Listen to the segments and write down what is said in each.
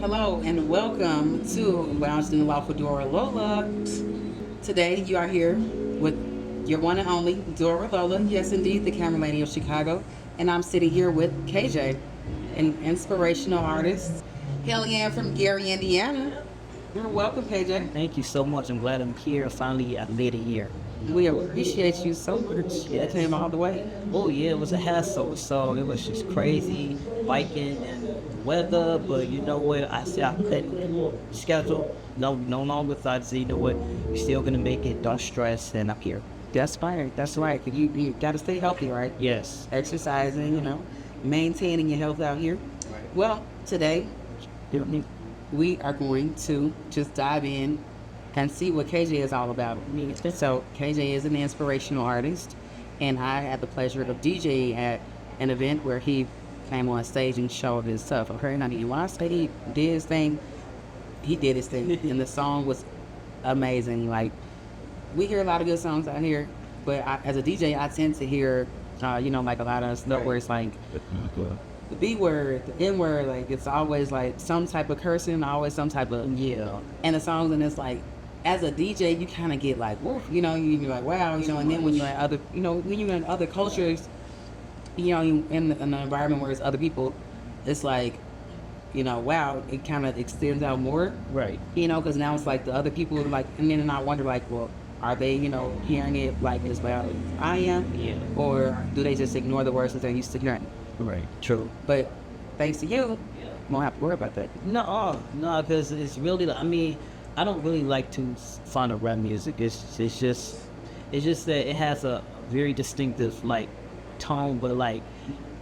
Hello and welcome to Loungin in Loft with Dora Lola. Today you are here with your one and only Dora Lola, yes indeed, the camera lady of Chicago. And I'm sitting here with KJ, an inspirational artist, hailing in from Gary, Indiana. You're welcome, KJ. Thank you so much. I'm glad I'm here. Finally, I made it here. We appreciate you so much. You came all the way. Oh yeah, it was a hassle. So it was just crazy biking and weather. But you know what? I said I couldn't schedule. No longer thought. You know what? We're still gonna make it. Don't stress. And I'm here. That's fine. That's right. You got to stay healthy, right? Yes. Exercising, maintaining your health out here. Right. Well, today we are going to just dive in and see what KJ is all about. So KJ is an inspirational artist, and I had the pleasure of DJing at an event where he came on stage and showed his stuff. Okay, and I mean, when I say he did his thing, he did his thing, and the song was amazing. Like, we hear a lot of good songs out here, but as a DJ, I tend to hear, like a lot of stuff where it's like the B word, the N word, like it's always like some type of cursing, always some type of and the songs, and it's like, as a DJ, you kind of get like, woof, you're like, wow, and then when you're in other, when you're in other cultures, in an environment where it's other people, it's like, wow, it kind of extends out more, Right. because now it's like the other people, like, and then I wonder, like, well, are they, hearing it like as well as I am, Yeah. or do they just ignore the words that they're used to hearing? Right. True. But thanks to you, won't have to worry about that. No, because it's really. I mean, I don't really like to find a rap music. It's just that it has a very distinctive like tone, but like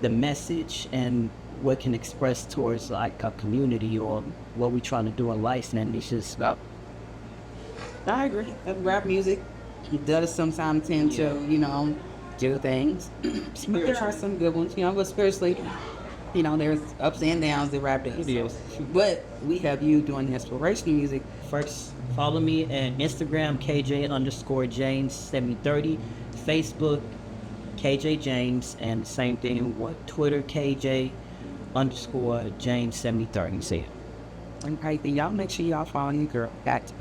the message and what can express towards like a community or what we're trying to do in life, and it's just about. I agree. Rap music does sometimes tend to, do things. But there are some good ones, but spiritually, there's ups and downs in rap dance. Yes. But we have you doing inspirational music. First, follow me on Instagram, KJ_James7030, Facebook, KJ James, and same thing with Twitter, KJ_James7030. See it. Okay, then y'all make sure y'all follow your girl at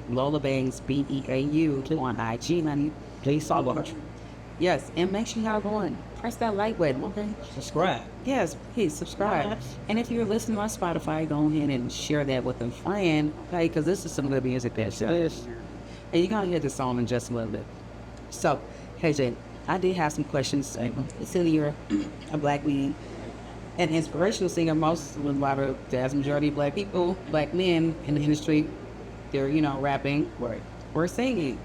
Lola Bangs BEAU on IG, honey. Please follow her. Yes, and make sure y'all go on. Press that like button, okay? Subscribe. Yes, please subscribe. And if you're listening on Spotify, go ahead and share that with a friend, okay? Because this is some good music that shows. And you're going to hear the song in just a little bit. So, KJ, I did have some questions. Since you're a black man, an inspirational singer, most with a lot of the vast majority of black people, black men in the industry, they're, rapping. Right. We're singing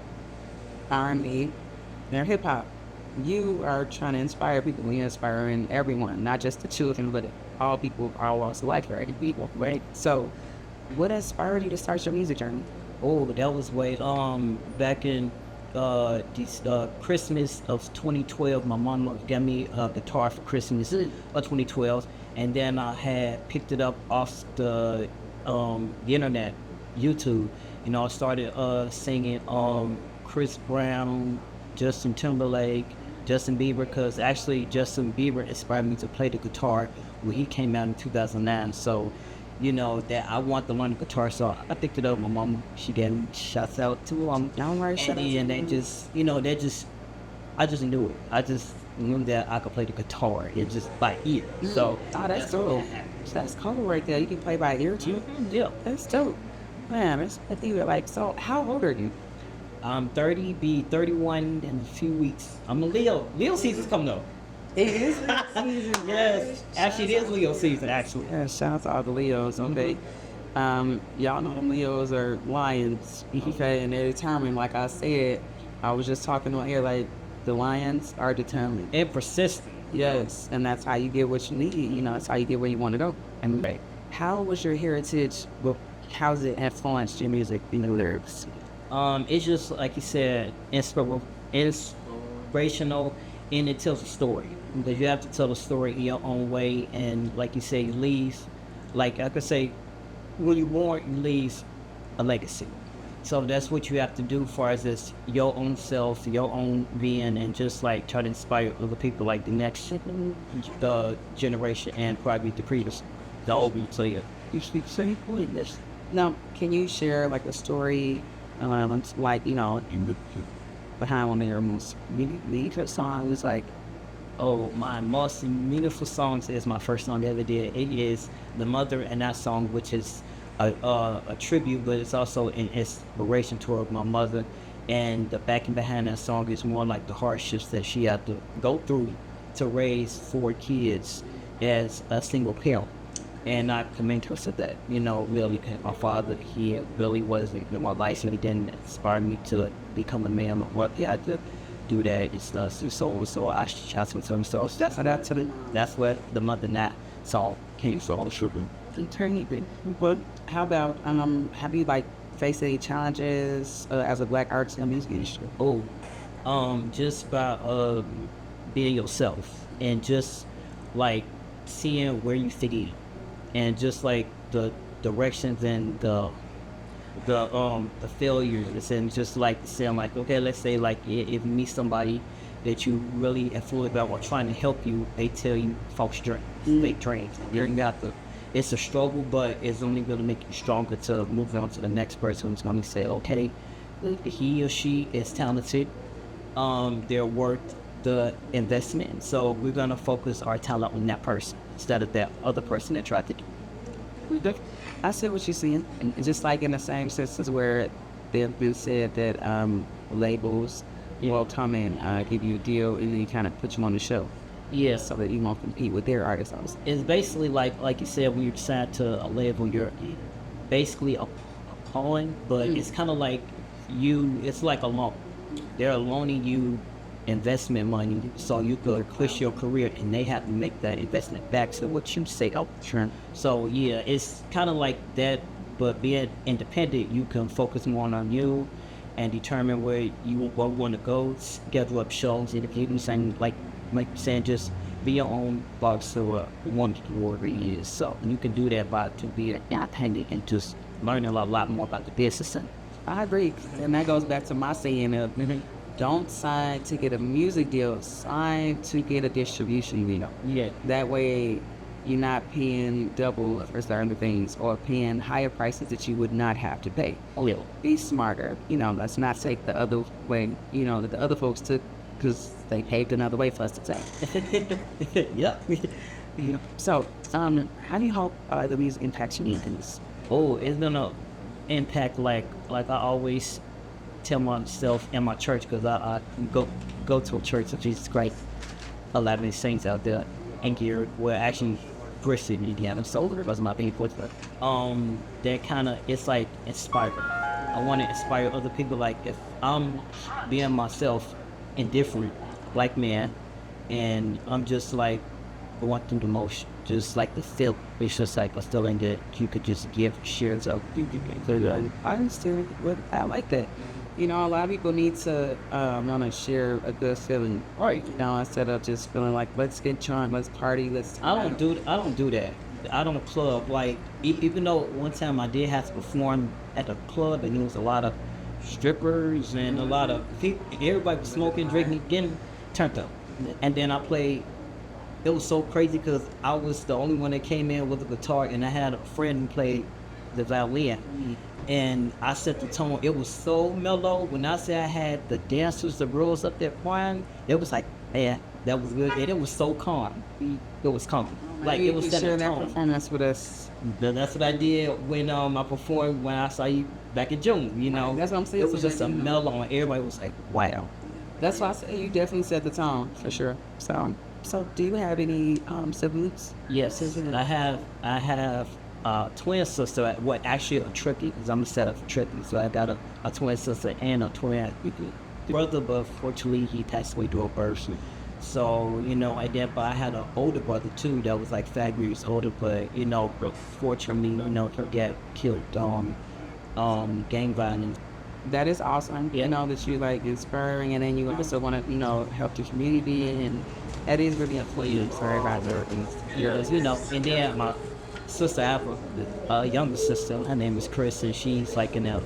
R&B, they're hip-hop. You are trying to inspire people. You're inspiring everyone, not just the children, but all people, all walks of life, right? People, right? So, what inspired you to start your music journey? Oh, that was way back in Christmas of 2012. My mom got me a guitar for Christmas of 2012, and then I had picked it up off the internet, YouTube. I started singing Chris Brown, Justin Timberlake, Justin Bieber, because actually Justin Bieber inspired me to play the guitar when he came out in 2009. So, that I want to learn the guitar, so I picked it up. My mom, she gave me shouts out to and they just, I just knew it. I just knew that I could play the guitar. It just by ear. So, that's dope. That's cool right there. You can play by ear too. Yeah, That's dope. Man, that's what you like. So, how old are you? I'm 30, be 31 in a few weeks. I'm a Leo. Leo season's coming up. It is Leo season. Yes, actually it is Leo season, actually. Yeah, shout out to all the Leos, okay? Y'all know them Leos are lions, okay? And they're determined, like I said, I was just talking on here, like, the lions are determined. And persistent. Yes, and that's how you get what you need, that's how you get where you want to go. And how was your heritage, how's it influenced your music, lyrics? It's just like you said, inspirational, and it tells a story. Because you have to tell the story in your own way, and like you say, you leave, like I could say, when you're born, you leave a legacy. So that's what you have to do, as far as this your own self, your own being, and just like try to inspire other people, like the next the generation and probably the previous, the old. So yeah. You speak same English. Now, can you share like a story, like behind one of your most meaningful songs? Like, Oh, my most meaningful songs is my first song I ever did. It is The Mother and That Song, which is a tribute, but it's also an inspiration toward my mother. And the backing behind that song is more like the hardships that she had to go through to raise 4 kids as a single parent. And I commend her for that. Really, 'cause my father, he really wasn't in my life, and he didn't inspire me to become a man. What he had to do that and stuff. So I shout to him. So that's what The Mother Nat song came from. eternity. But how about have you like faced any challenges as a black artist in the music industry? Oh, just by being yourself and just like seeing where you fit in, and just like the directions and the failures, and just like saying like, okay, let's say like if you meet somebody that you really influenced about or trying to help you, they tell you false dreams, fake dreams. You got the. It's a struggle, but it's only going to make you stronger to move on to the next person who's going to say, okay, he or she is talented. They're worth the investment. So we're going to focus our talent on that person instead of that other person that tried to do. I see what you're saying. And it's just like in the same sense where they've been said that labels will come and give you a deal and then kind of put you on the show. Yeah, So that you won't compete with their artists. it's basically like you said, when you decide to a label, you're basically a calling, but it's kind of like it's like a loan. They're loaning you investment money so you could push your career, and they have to make that investment back to what you say. Oh, Sure. so yeah, it's kind of like that, but being independent, you can focus more on you and determine where you want to go, schedule up shows, and if you do something like saying, just be your own boss for 1 to 4 years. So you can do that by to be independent and just learning a lot more about the business. And I agree. And that goes back to my saying of don't sign to get a music deal, sign to get a distribution deal. yeah, That way you're not paying double for certain things or paying higher prices that you would not have to pay. yeah, Be smarter. Let's not take the other way, that the other folks took because they paved another way for us to take. yeah. So, how do you hope the music impacts you in this? Oh, it's gonna impact like I always tell myself in my church, because I go to a church of Jesus Christ. A lot of these saints out there, and here we're actually Christian Indiana, so was my being put. That kind of, it's like inspiring. I want to inspire other people. Like if I'm being myself, indifferent, like man, and I'm just like going through the motion, just like the feel. It's just like a feeling that you could just give shares of. I understand. But I like that. A lot of people need to want to share a good feeling, Right. instead of just feeling like, let's get drunk, let's party, let's. I don't do that. I don't club. Like even though one time I did have to perform at a club, and there was a lot of strippers and a lot of people, everybody was smoking, drinking, getting turned up. And then I played. It was so crazy because I was the only one that came in with a guitar, and I had a friend who played the violin. And I set the tone. It was so mellow. When I say I had the dancers, the girls up there crying, it was like, yeah, that was good. And it was so calm. It was calm. Like it was You set share the that tone. performance with us. That's what I did when I performed when I saw you back in June. That's what I'm saying. It was just a mellow, and everybody was like, "Wow." That's why I say you definitely set the tone for sure. So do you have any siblings? Yes, I have twin sister. What actually a trippy? Because I'm a set up for trippy. So I got a twin sister and a twin brother, but fortunately he passed away through a birth. So but I had an older brother too that was like 5 years older, but fortunately he got killed gang violence. That is awesome. Yeah. That you like inspiring, and then you also want to help the community, and that is really important for everybody. And then my sister, I have a younger sister. Her name is Chris, and she's like in a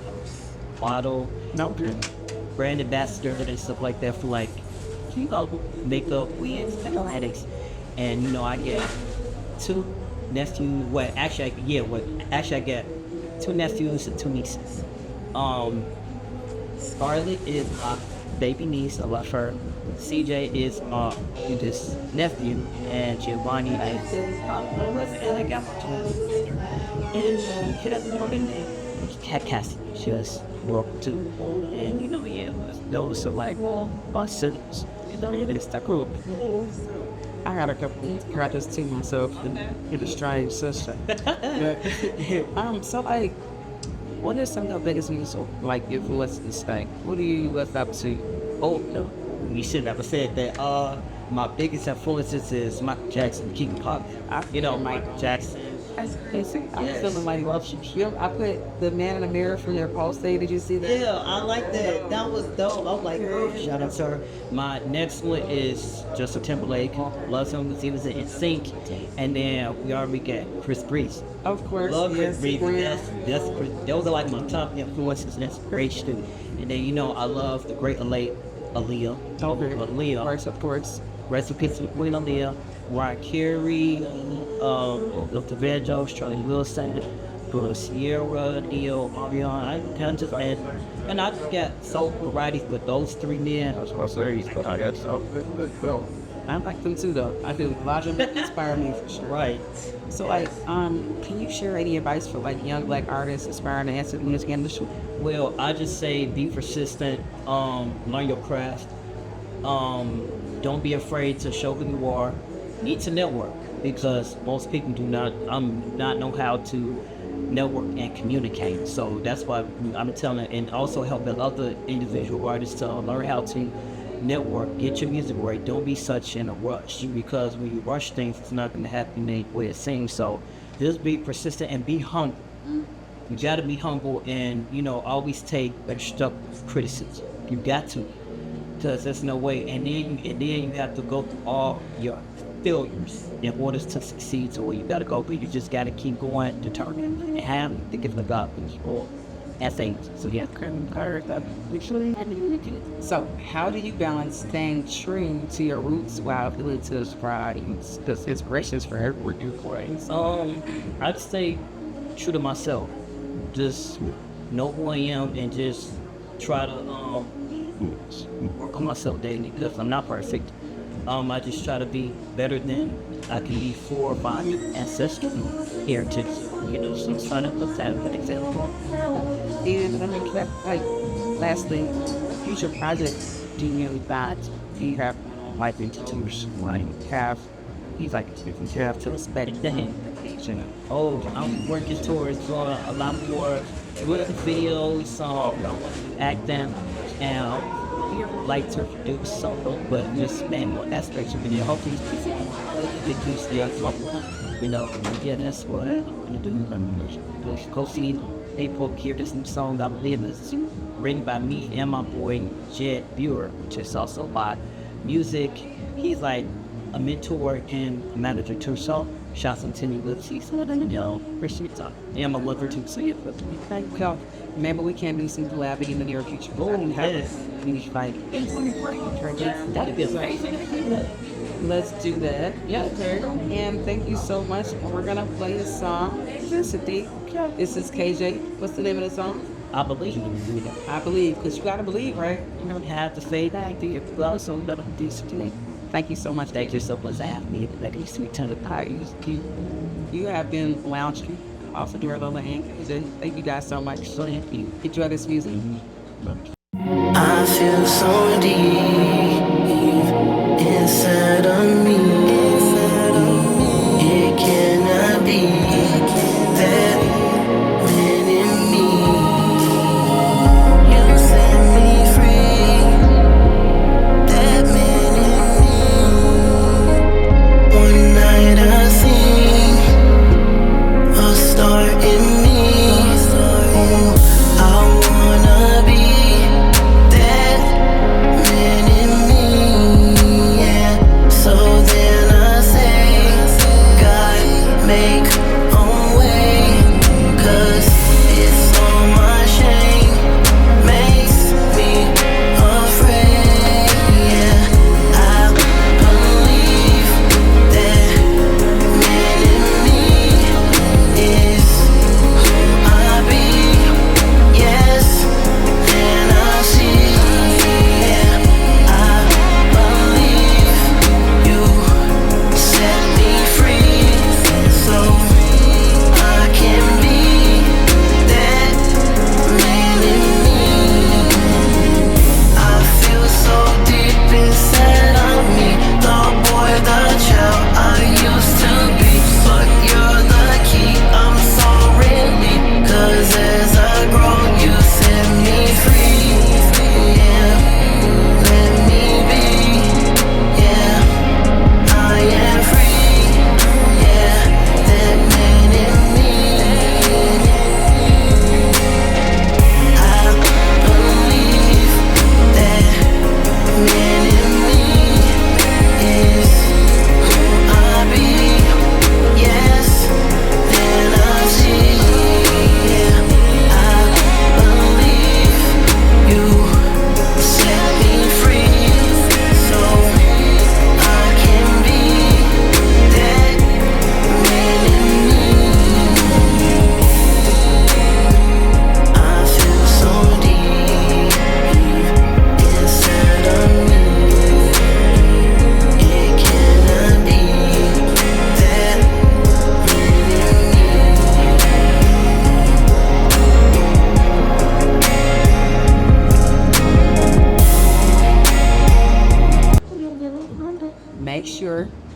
model, brand ambassador and stuff like that for like makeup, wigs, cosmetics. And I get 2 nephews. Well, actually, I got two nephews and two nieces. Um, Scarlett is my baby niece. I love her. CJ is my oldest nephew, and Giovanni is and I got my twin. And she doesn't know the name. Cat Cassie. She was broke too. And yeah, those are like my siblings. It's that group. I got a couple characters to myself in a strange sister. So like, what is some of the biggest musical like influences? Like, what do you look up to? Oh no, you should never said that. My biggest influences is Michael Jackson, King Pop. Michael Jackson. I'm feeling like I put the Man in the Mirror from your post day. Did you see that? Yeah, I like that. That was dope. I'm like, oh, shout out to her. My next one is Justin Timberlake. Love him because he was in Sync. And then we already got Chris Breeze. Of course. Love yes, Chris Breeze. Those are like my top influences and inspiration. And then I love the great Aaliyah. Aaliyah. Of course. Rest in peace to Queen Aaliyah. Mariah Carey, Luther Vandross, Charlie Wilson, Sierra, Neil, Marion. I kind of just and I got so varieties with those three men. I like them too, though. I feel a lot of them inspire me for sure. Right. So, like, can you share any advice for like young Black artists aspiring to enter the music industry? Well, I just say be persistent. Learn your craft. Don't be afraid to show who you are. Need to network because most people do not know how to network and communicate. So that's why I'm telling, and also helping other individual artists to learn how to network, get your music right. Don't be such in a rush because when you rush things, it's not going to happen the way it seems. So just be persistent and be humble. You got to be humble and always take constructive criticism. You got to, because there's no way. And then you have to go through all your failures in order to succeed. So where you gotta go, but you just gotta keep going, determined, and have the gift of God or essays. So yeah, So how do you balance staying true to your roots while appealing to the varieties? Because inspirations for everyone do ways. I'd say true to myself. Just know who I am and just try to work on myself daily because I'm not perfect. I just try to be better than I can be for my ancestors, heritage. Some kind of an example. And I mean, like, lastly, future projects do you have life institutions like you have to respect them. Oh, I'm working towards a lot more videos, acting, and like to produce something, but just one aspect of it. Hopefully, that's what I'm gonna do. Go see April hear this new song I believe is written by me and my boy Jed Buer, which is also my music. He's like a mentor and a manager too. So shots on Timmy Lipsy. So appreciate it. And I'm a lover too. So yeah, thank you. Maybe we can do some collabing in the near future. That'd be amazing. Let's do that. Yeah. And thank you so much. And we're gonna play a song. This is KJ. What's the name of the song? I believe. I believe, because you gotta believe, right? You don't have to say that. Thank you so much. Thank you so much for having me. Like you sweet ton of pie. You have been lounging off of Dora Lola and KJ. Thank you guys so much. So happy. Enjoy this music. I feel so deep inside of me. It cannot be that man in me. You set me free. That man in me. One night I sing a star in me. I wanna be that man in me.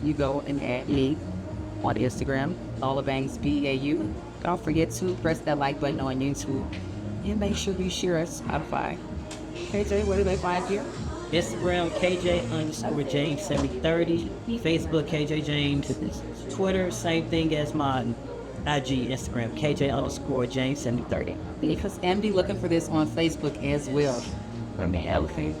you go and add me on Instagram, Lola Bangs BAU. Don't forget to press that like button on YouTube and make sure you share us Spotify. KJ, where do they find you? Instagram KJ_James 7030, Facebook KJ James, Twitter same thing as my IG Instagram KJ_James 7030. Because and be looking for this on Facebook as well. Okay.